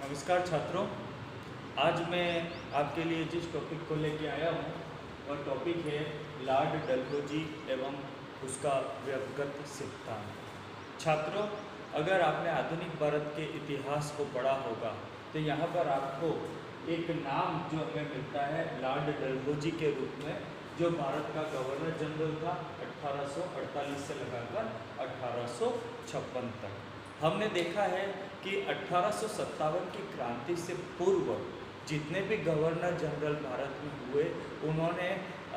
नमस्कार छात्रों। आज मैं आपके लिए जिस टॉपिक को लेके आया हूँ वह टॉपिक है लॉर्ड डलहौजी एवं उसका व्यक्तिगत सिद्धांत। छात्रों, अगर आपने आधुनिक भारत के इतिहास को पढ़ा होगा तो यहाँ पर आपको एक नाम जो हमें मिलता है लॉर्ड डलहौजी के रूप में, जो भारत का गवर्नर जनरल था 1848 से लगाकर 1856 तक। हमने देखा है कि 1857 की क्रांति से पूर्व जितने भी गवर्नर जनरल भारत में हुए, उन्होंने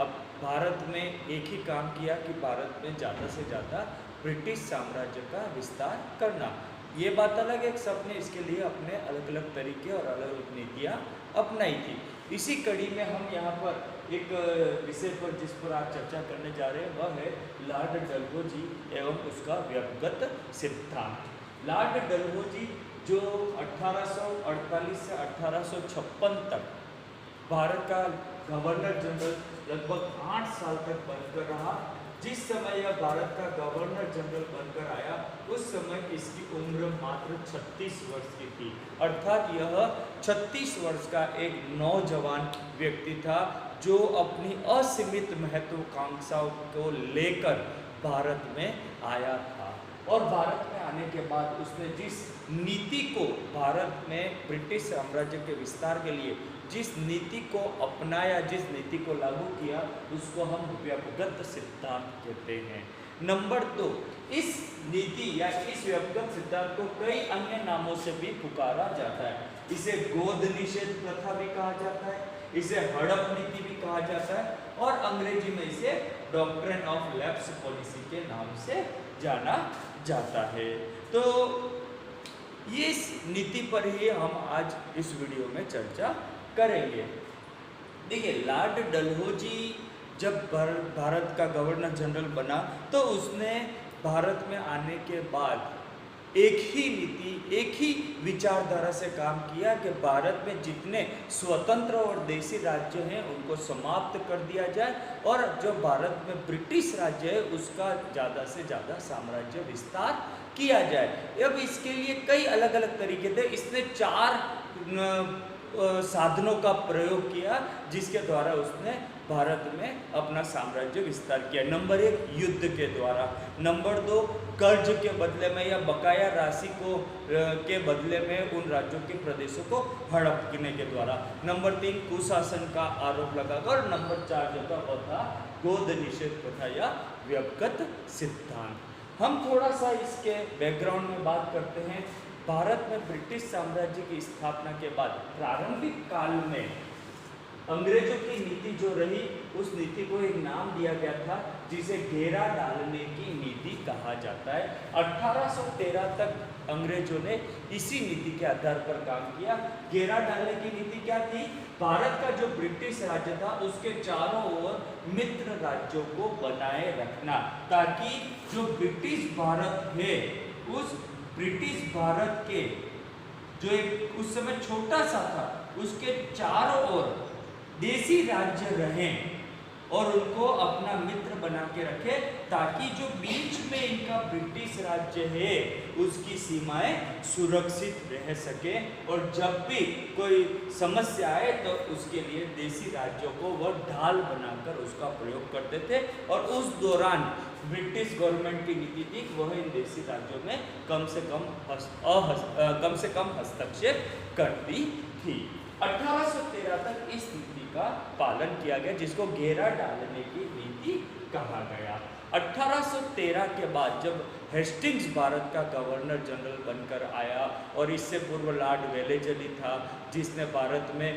अब भारत में एक ही काम किया कि भारत में ज़्यादा से ज़्यादा ब्रिटिश साम्राज्य का विस्तार करना। ये बात अलग है, सबने इसके लिए अपने अलग अलग तरीके और अलग अलग नीतियाँ अपनाई थी। इसी कड़ी में हम यहाँ पर एक विषय पर जिस पर आज चर्चा करने जा रहे हैं वह है लॉर्ड डलहौजी एवं उसका व्यक्तिगत सिद्धांत। लॉर्ड डलहौजी जो 1848 से 1856 तक भारत का गवर्नर जनरल लगभग 8 साल तक बनकर रहा। जिस समय यह भारत का गवर्नर जनरल बनकर आया उस समय इसकी उम्र मात्र 36 वर्ष की थी, अर्थात यह 36 वर्ष का एक नौजवान व्यक्ति था जो अपनी असीमित महत्वाकांक्षाओं को लेकर भारत में आया था। और भारत में आने के बाद उसने जिस नीति को भारत में ब्रिटिश साम्राज्य के विस्तार के लिए जिस नीति को अपनाया, जिस नीति को लागू किया, उसको हम व्यक्तिगत सिद्धांत कहते हैं। नंबर 2, इस नीति या इस व्यक्तिगत सिद्धांत को कई अन्य नामों से भी पुकारा जाता है। इसे गोद निषेध प्रथा भी कहा जाता है, इसे हड़प नीति भी कहा जाता है और अंग्रेजी में इसे डॉक्ट्रिन ऑफ लैप्स पॉलिसी के नाम से जाना जाता है। तो ये इस नीति पर ही हम आज इस वीडियो में चर्चा करेंगे। देखिए, लॉर्ड डलहौजी जब भारत का गवर्नर जनरल बना तो उसने भारत में आने के बाद एक ही नीति, एक ही विचारधारा से काम किया कि भारत में जितने स्वतंत्र और देशी राज्य हैं उनको समाप्त कर दिया जाए और जो भारत में ब्रिटिश राज्य है उसका ज़्यादा से ज़्यादा साम्राज्य विस्तार किया जाए। अब इसके लिए कई अलग अलग तरीके थे। इसने 4 साधनों का प्रयोग किया जिसके द्वारा उसने भारत में अपना साम्राज्य विस्तार किया। नंबर 1, युद्ध के द्वारा। नंबर 2, कर्ज के बदले में या बकाया राशि को के बदले में उन राज्यों के प्रदेशों को हड़पने के द्वारा। नंबर 3, कुशासन का आरोप लगाकर। और नंबर 4 जो था वो था गोद निषेध प्रथा या व्यक्तिगत सिद्धांत। हम थोड़ा सा इसके बैकग्राउंड में बात करते हैं। भारत में ब्रिटिश साम्राज्य की स्थापना के बाद प्रारंभिक काल में अंग्रेजों की नीति जो रही उस नीति को एक नाम दिया गया था जिसे घेरा डालने की नीति कहा जाता है। 1813 तक अंग्रेजों ने इसी नीति के आधार पर काम किया। घेरा डालने की नीति क्या थी? भारत का जो ब्रिटिश राज्य था उसके चारों ओर मित्र राज्यों को बनाए रखना, ताकि जो ब्रिटिश भारत है उस ब्रिटिश भारत के जो एक उस समय छोटा सा था उसके चारों ओर देशी राज्य रहें और उनको अपना मित्र बना के रखे, ताकि जो बीच में इनका ब्रिटिश राज्य है उसकी सीमाएं सुरक्षित रह सके और जब भी कोई समस्या आए तो उसके लिए देशी राज्यों को वह ढाल बनाकर उसका प्रयोग करते थे। और उस दौरान ब्रिटिश गवर्नमेंट की नीति थी वह इन देशी राज्यों में कम से कम हस्तक्षेप करती थी। 1813 तक इस नीति का पालन किया गया जिसको घेरा डालने की नीति कहा गया। 1813 के बाद जब हेस्टिंग्स भारत का गवर्नर जनरल बनकर आया और इससे पूर्व लॉर्ड वेलेस्ली था जिसने भारत में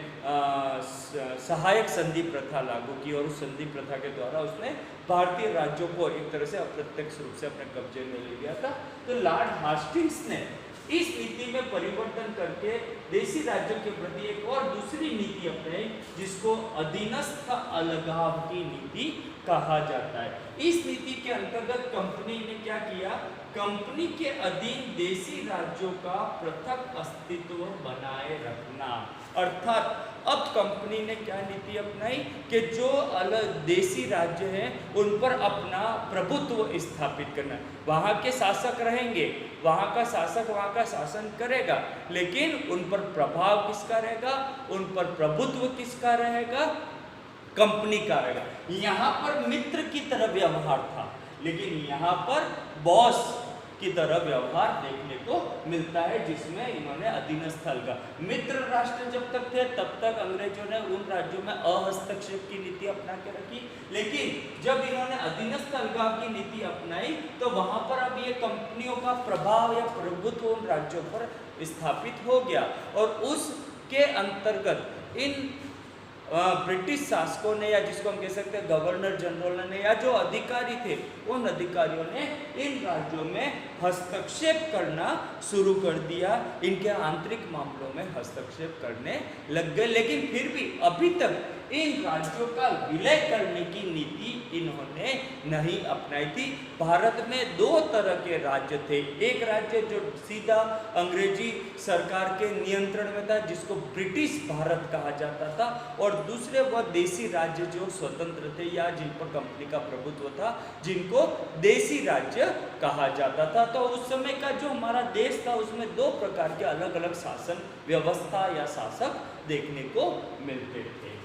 सहायक संधि प्रथा लागू की और उस संधि प्रथा के द्वारा उसने भारतीय राज्यों को एक तरह से अप्रत्यक्ष रूप से अपने कब्जे में ले लिया था। तो लॉर्ड हेस्टिंग्स ने इस नीति में परिवर्तन करके देशी राज्यों के प्रति एक और दूसरी नीति अपनाई जिसको अधीनस्थ अलगाव की नीति कहा जाता है। इस नीति के अंतर्गत कंपनी ने क्या किया, कंपनी के अधीन देशी राज्यों का पृथक अस्तित्व बनाए रखना। अर्थात अब कंपनी ने क्या नीति अपनाई कि जो अलग देशी राज्य हैं उन पर अपना प्रभुत्व स्थापित करना। वहाँ के शासक रहेंगे, वहाँ का शासक वहाँ का शासन करेगा, लेकिन उन पर प्रभाव किसका रहेगा, उन पर प्रभुत्व किसका रहेगा, कंपनी का रहेगा। यहाँ पर मित्र की तरह व्यवहार था, लेकिन यहाँ पर बॉस की तरह व्यवहार देखने को मिलता है, जिसमें इन्होंने अधीनस्थ का मित्र राष्ट्र जब तक थे तब तक अंग्रेजों ने उन राज्यों में अहस्तक्षेप की नीति अपना के रखी, लेकिन जब इन्होंने अधीनस्थ अलगाव की नीति अपनाई तो वहां पर अब ये कंपनियों का प्रभाव या प्रभुत्व उन राज्यों पर स्थापित हो गया। और उसके अंतर्गत इन ब्रिटिश शासकों ने, या जिसको हम कह सकते हैं गवर्नर जनरल ने, या जो अधिकारी थे उन अधिकारियों ने इन राज्यों में हस्तक्षेप करना शुरू कर दिया, इनके आंतरिक मामलों में हस्तक्षेप करने लग गए। लेकिन फिर भी अभी तक इन राज्यों का विलय करने की नीति इन्होंने नहीं अपनाई थी। भारत में दो तरह के राज्य थे, एक राज्य जो सीधा अंग्रेजी सरकार के नियंत्रण में था जिसको ब्रिटिश भारत कहा जाता था, और दूसरे वह देशी राज्य जो स्वतंत्र थे या जिन पर कंपनी का प्रभुत्व था, जिनको देशी राज्य कहा जाता था। तो उस समय का जो हमारा देश था उसमें दो प्रकार के अलग अलग शासन व्यवस्था या शासक देखने को मिलते थे।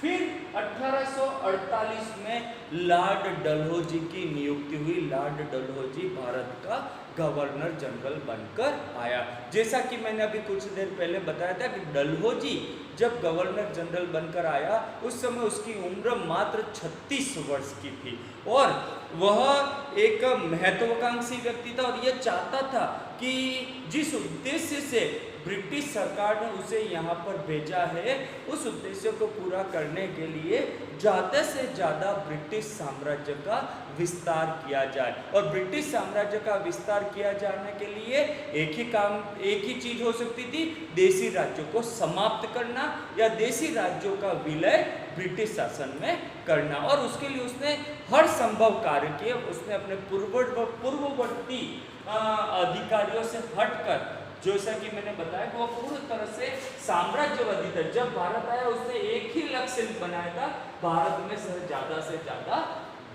फिर 1848 में लॉर्ड डलहौजी की नियुक्ति हुई। लॉर्ड डलहौजी भारत का गवर्नर जनरल बनकर आया। जैसा कि मैंने अभी कुछ देर पहले बताया था कि डलहौजी जब गवर्नर जनरल बनकर आया उस समय उसकी उम्र मात्र 36 वर्ष की थी, और वह एक महत्वाकांक्षी व्यक्ति था, और यह चाहता था कि जिस उद्देश्य से ब्रिटिश सरकार ने उसे यहाँ पर भेजा है उस उद्देश्य को पूरा करने के लिए ज़्यादा से ज़्यादा ब्रिटिश साम्राज्य का विस्तार किया जाए। और ब्रिटिश साम्राज्य का विस्तार किया जाने के लिए एक ही चीज़ हो सकती थी, देशी राज्यों को समाप्त करना या देशी राज्यों का विलय ब्रिटिश शासन में करना। और उसके लिए उसने हर संभव कार्य किए। उसने अपने पूर्ववर्ती अधिकारियों से हटकर, जैसा कि मैंने बताया कि वो पूरी तरह से साम्राज्यवादी था। जब भारत आया उसने एक ही लक्ष्य बनाया था, भारत में से ज्यादा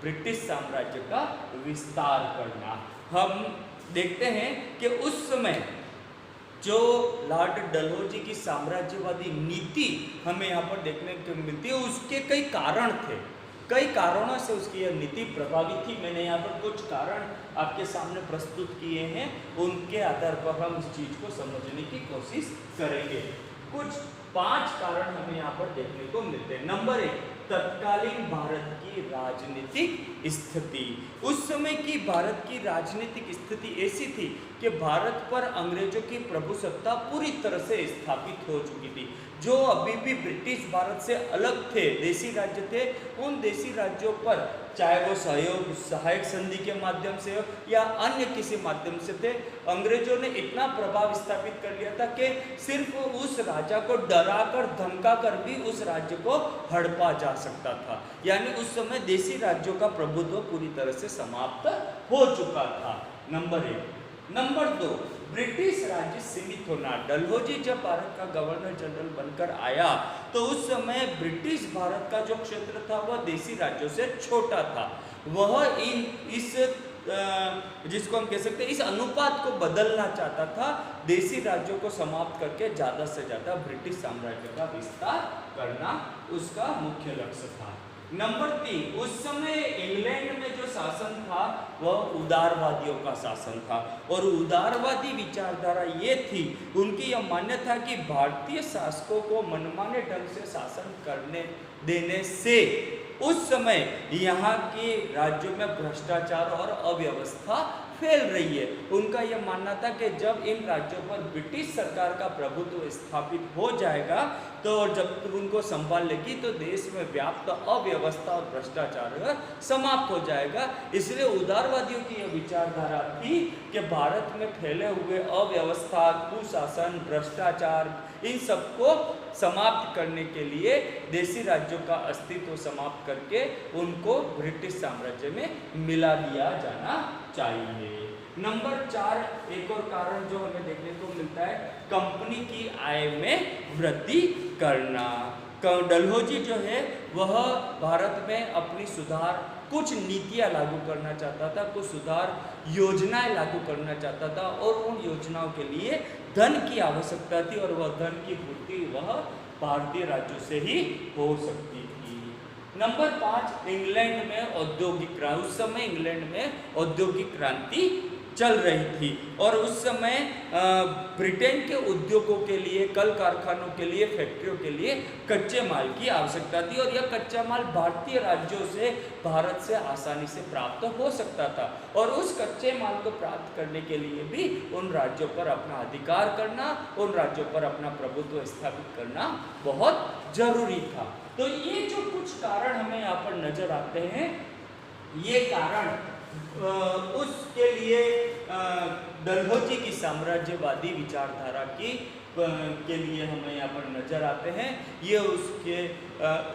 ब्रिटिश साम्राज्य का विस्तार करना। हम देखते हैं कि उस समय जो लॉर्ड डलहौजी की साम्राज्यवादी नीति हमें यहाँ पर देखने को मिलती है, उसके कई कारण थे। कई कारणों से उसकी यह नीति प्रभावित थी। मैंने यहाँ पर कुछ कारण आपके सामने प्रस्तुत किए हैं, उनके आधार पर हम इस चीज़ को समझने की कोशिश करेंगे। कुछ 5 कारण हमें यहाँ पर देखने को मिलते हैं। नंबर 1, तत्कालीन भारत की राजनीतिक स्थिति। उस समय की भारत की राजनीतिक स्थिति ऐसी थी कि भारत पर अंग्रेजों की प्रभुसत्ता पूरी तरह से स्थापित हो चुकी थी। जो अभी भी ब्रिटिश भारत से अलग थे, देशी राज्य थे, उन देशी राज्यों पर चाहे वो सहायक संधि के माध्यम से हो या अन्य किसी माध्यम से थे, अंग्रेजों ने इतना प्रभाव स्थापित कर लिया था कि सिर्फ उस राजा को डराकर धमकाकर भी उस राज्य को हड़पा जा सकता था। यानी उस समय देशी राज्यों का प्रभुत्व पूरी तरह से समाप्त हो चुका था। नंबर 1। नंबर 2, ब्रिटिश राज्य सीमित होना। डलहौजी जब भारत का गवर्नर जनरल बनकर आया तो उस समय ब्रिटिश भारत का जो क्षेत्र था वह देशी राज्यों से छोटा था। वह इस जिसको हम कह सकते हैं इस अनुपात को बदलना चाहता था, देशी राज्यों को समाप्त करके ज़्यादा से ज़्यादा ब्रिटिश साम्राज्य का विस्तार करना उसका मुख्य लक्ष्य था। नंबर 3, उस समय इंग्लैंड में जो शासन था वह उदारवादियों का शासन था, और उदारवादी विचारधारा ये थी, उनकी यह मान्यता था कि भारतीय शासकों को मनमाने ढंग से शासन करने देने से उस समय यहाँ के राज्यों में भ्रष्टाचार और अव्यवस्था फैल रही है। उनका यह मानना था कि जब इन राज्यों पर ब्रिटिश सरकार का प्रभुत्व स्थापित हो जाएगा तो जब उनको संभाल लेगी तो देश में व्याप्त अव्यवस्था और भ्रष्टाचार समाप्त हो जाएगा। इसलिए उदारवादियों की यह विचारधारा थी कि भारत में फैले हुए अव्यवस्था, कुशासन, भ्रष्टाचार, इन सबको समाप्त करने के लिए देशी राज्यों का अस्तित्व समाप्त करके उनको ब्रिटिश साम्राज्य में मिला दिया जाना चाहिए। नंबर 4 एक और कारण जो हमें देखने को मिलता है, कंपनी की आय में वृद्धि करना। डलहौजी जो है वह भारत में अपनी सुधार कुछ नीतियां लागू करना चाहता था, कुछ सुधार योजनाएं लागू करना चाहता था और उन योजनाओं के लिए धन की आवश्यकता थी और वह धन की पूर्ति वह भारतीय राज्यों से ही हो सकती थी। नंबर 5 इंग्लैंड में औद्योगिक क्रांति। उस समय इंग्लैंड में औद्योगिक क्रांति चल रही थी और उस समय ब्रिटेन के उद्योगों के लिए, कल कारखानों के लिए, फैक्ट्रियों के लिए कच्चे माल की आवश्यकता थी और यह कच्चा माल भारतीय राज्यों से, भारत से आसानी से प्राप्त हो सकता था और उस कच्चे माल को प्राप्त करने के लिए भी उन राज्यों पर अपना अधिकार करना, उन राज्यों पर अपना प्रभुत्व स्थापित करना बहुत जरूरी था। तो ये जो कुछ कारण हमें यहाँ पर नजर आते हैं, ये कारण उसके लिए डलहौजी की साम्राज्यवादी विचारधारा की के लिए हमें यहाँ पर नजर आते हैं। ये उसके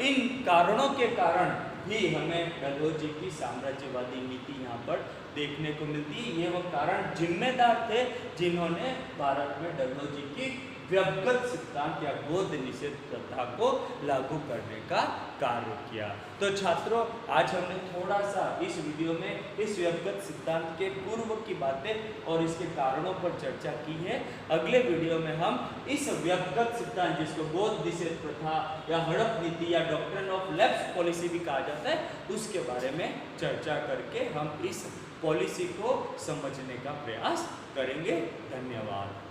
इन कारणों के कारण भी हमें डलहौजी की साम्राज्यवादी नीति यहाँ पर देखने को मिलती है। ये वो कारण जिम्मेदार थे जिन्होंने भारत में डलहौजी की व्यक्तिगत सिद्धांत या गोद निषेध प्रथा को लागू करने का कार्य किया। तो छात्रों, आज हमने थोड़ा सा इस वीडियो में इस व्यक्तिगत सिद्धांत के पूर्व की बातें और इसके कारणों पर चर्चा की है। अगले वीडियो में हम इस व्यक्तिगत सिद्धांत, जिसको गोद निषेध प्रथा या हड़प नीति या डॉक्ट्रिन ऑफ लैप्स पॉलिसी भी कहा जाता है, उसके बारे में चर्चा करके हम इस पॉलिसी को समझने का प्रयास करेंगे। धन्यवाद।